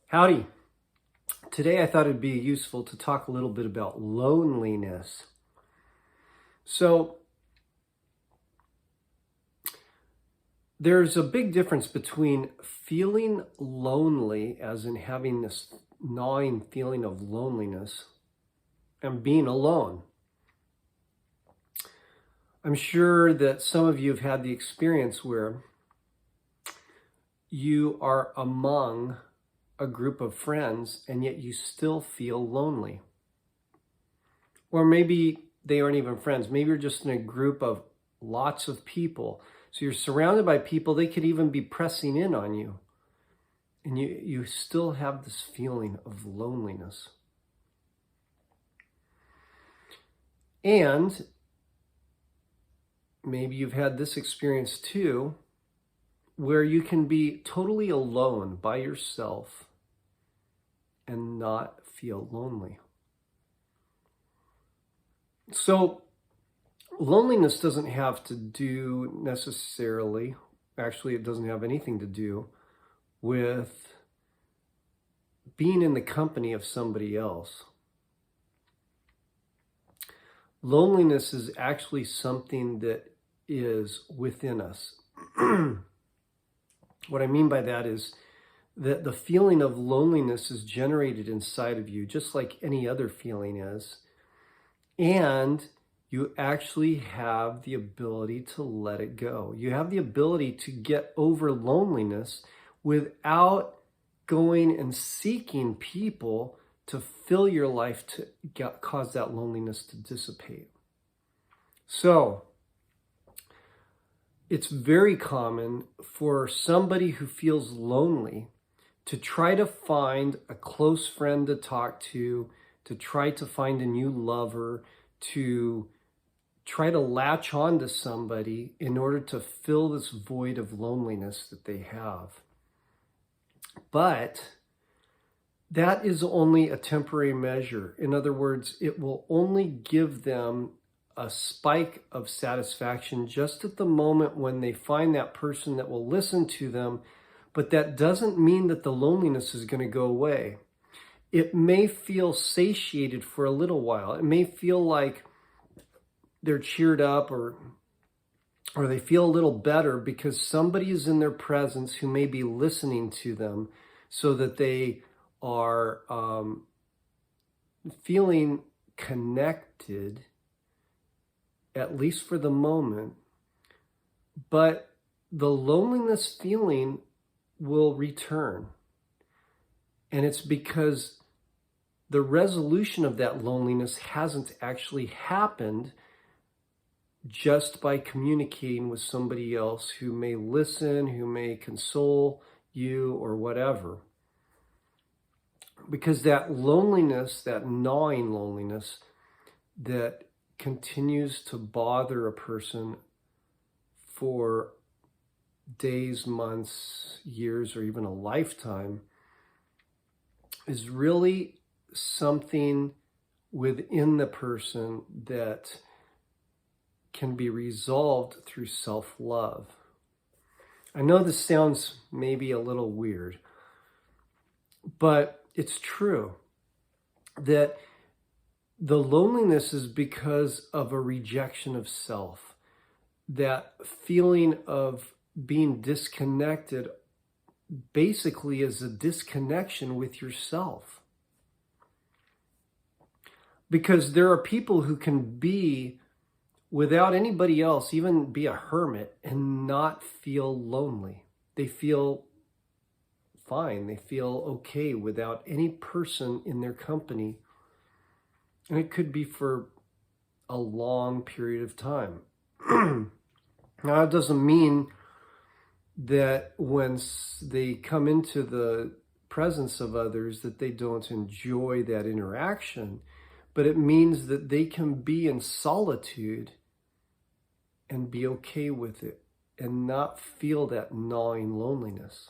Howdy. Today I thought it'd be useful to talk a little bit about loneliness. So there's a big difference between feeling lonely, as in having this gnawing feeling of loneliness, and being alone. I'm sure that some of you have had the experience where you are among a group of friends and yet you still feel lonely. Or maybe they aren't even friends. Maybe you're just in a group of lots of people. So you're surrounded by people, they could even be pressing in on you. And you still have this feeling of loneliness. And maybe you've had this experience too, where you can be totally alone by yourself and not feel lonely. So loneliness doesn't have to do necessarily, actually it doesn't have anything to do with being in the company of somebody else. Loneliness is actually something that is within us. What I mean by that is that the feeling of loneliness is generated inside of you, just like any other feeling is. And you actually have the ability to let it go. You have the ability to get over loneliness without going and seeking people to fill your life to cause that loneliness to dissipate. So it's very common for somebody who feels lonely to try to find a close friend to talk to try to find a new lover, to try to latch on to somebody in order to fill this void of loneliness that they have. But that is only a temporary measure. In other words, it will only give them a spike of satisfaction just at the moment when they find that person that will listen to them, but that doesn't mean that the loneliness is going to go away. It may feel satiated for a little while. It may feel like they're cheered up or they feel a little better because somebody is in their presence who may be listening to them so that they are feeling connected, at least for the moment. But the loneliness feeling will return. And it's because the resolution of that loneliness hasn't actually happened just by communicating with somebody else who may listen, who may console you or whatever. Because that loneliness, that gnawing loneliness that continues to bother a person for days, months, years, or even a lifetime is really something within the person that can be resolved through self-love. I know this sounds maybe a little weird, but it's true that the loneliness is because of a rejection of self. That feeling of being disconnected basically is a disconnection with yourself. Because there are people who can be without anybody else, even be a hermit and not feel lonely. They feel fine. They feel okay without any person in their company. And it could be for a long period of time. Now, it doesn't mean that when they come into the presence of others that they don't enjoy that interaction, but it means that they can be in solitude and be okay with it and not feel that gnawing loneliness.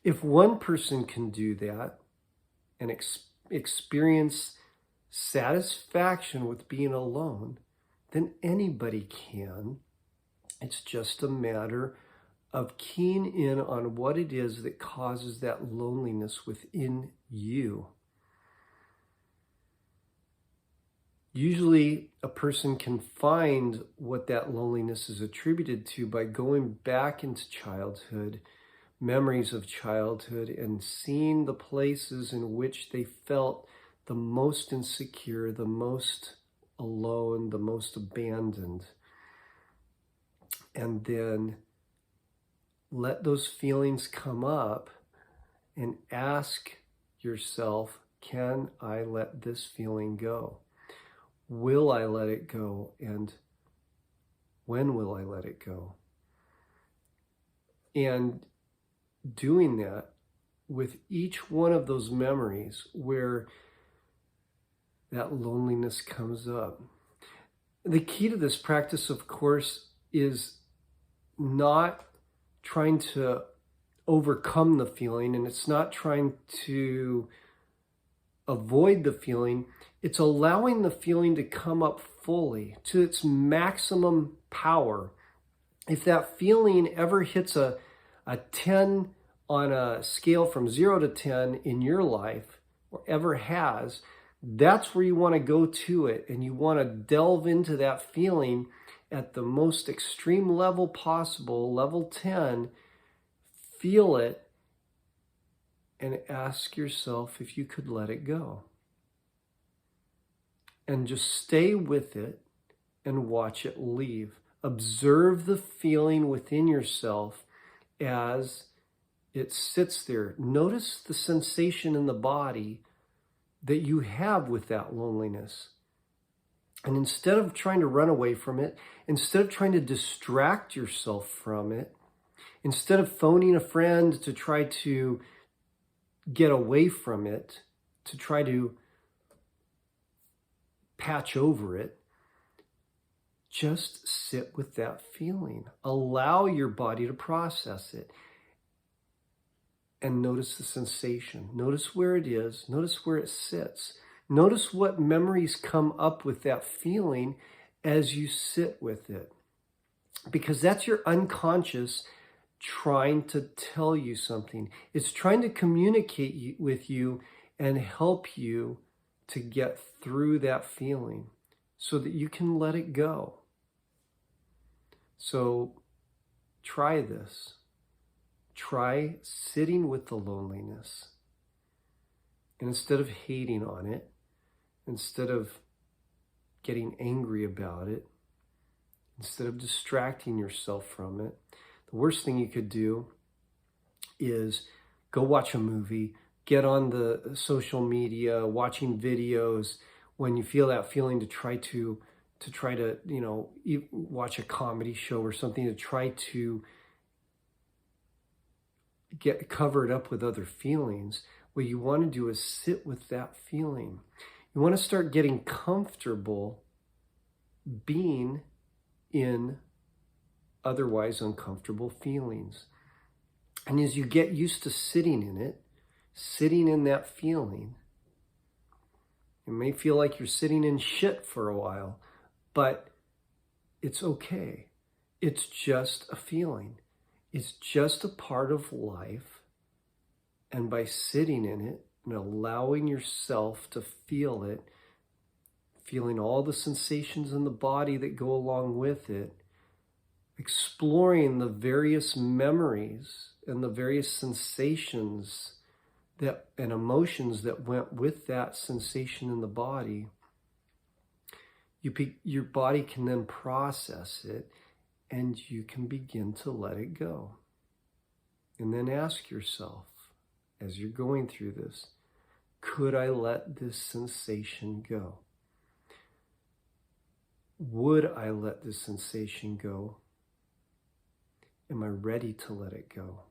If one person can do that and experience satisfaction with being alone, then anybody can. It's just a matter of keying in on what it is that causes that loneliness within you. Usually a person can find what that loneliness is attributed to by going back into childhood, memories of childhood, and seeing the places in which they felt the most insecure, the most alone, the most abandoned. And then let those feelings come up and ask yourself, can I let this feeling go? Will I let it go? And when will I let it go? And doing that with each one of those memories where that loneliness comes up. The key to this practice, of course, is not trying to overcome the feeling, and it's not trying to avoid the feeling. It's allowing the feeling to come up fully to its maximum power. If that feeling ever hits a 10 on a scale from 0 to 10 in your life, or ever has, that's where you want to go to it, and you want to delve into that feeling at the most extreme level possible, level 10, feel it, and ask yourself if you could let it go. And just stay with it and watch it leave. Observe the feeling within yourself as it sits there. Notice the sensation in the body that you have with that loneliness. And instead of trying to run away from it, instead of trying to distract yourself from it, instead of phoning a friend to try to get away from it, to try to patch over it, just sit with that feeling. Allow your body to process it. And notice the sensation. Notice where it is. Notice where it sits. Notice what memories come up with that feeling as you sit with it. Because that's your unconscious trying to tell you something. It's trying to communicate with you and help you to get through that feeling so that you can let it go. So try this. Try sitting with the loneliness. And instead of hating on it, instead of getting angry about it, instead of distracting yourself from it, the worst thing you could do is go watch a movie, get on the social media, watching videos when you feel that feeling to try to watch a comedy show or something to try to get covered up with other feelings. What you want to do is sit with that feeling. You want to start getting comfortable being in otherwise uncomfortable feelings. And as you get used to sitting in it, sitting in that feeling, it may feel like you're sitting in shit for a while, but it's okay. It's just a feeling. It's just a part of life. And by sitting in it and allowing yourself to feel it, feeling all the sensations in the body that go along with it, exploring the various memories and the various sensations that and emotions that went with that sensation in the body, your body can then process it and you can begin to let it go. And then ask yourself, as you're going through this, could I let this sensation go? Would I let this sensation go? Am I ready to let it go?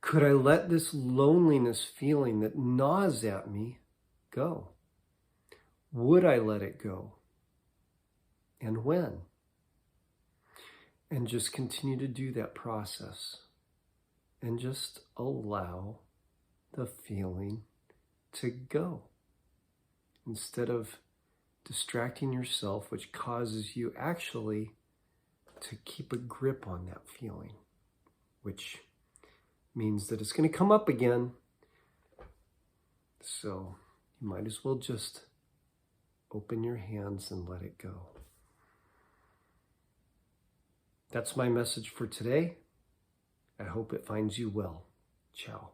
Could I let this loneliness feeling that gnaws at me go? Would I let it go? And when? And just continue to do that process. And just allow the feeling to go. Instead of distracting yourself, which causes you actually to keep a grip on that feeling, which means that it's going to come up again. So you might as well just open your hands and let it go. That's my message for today. I hope it finds you well. Ciao.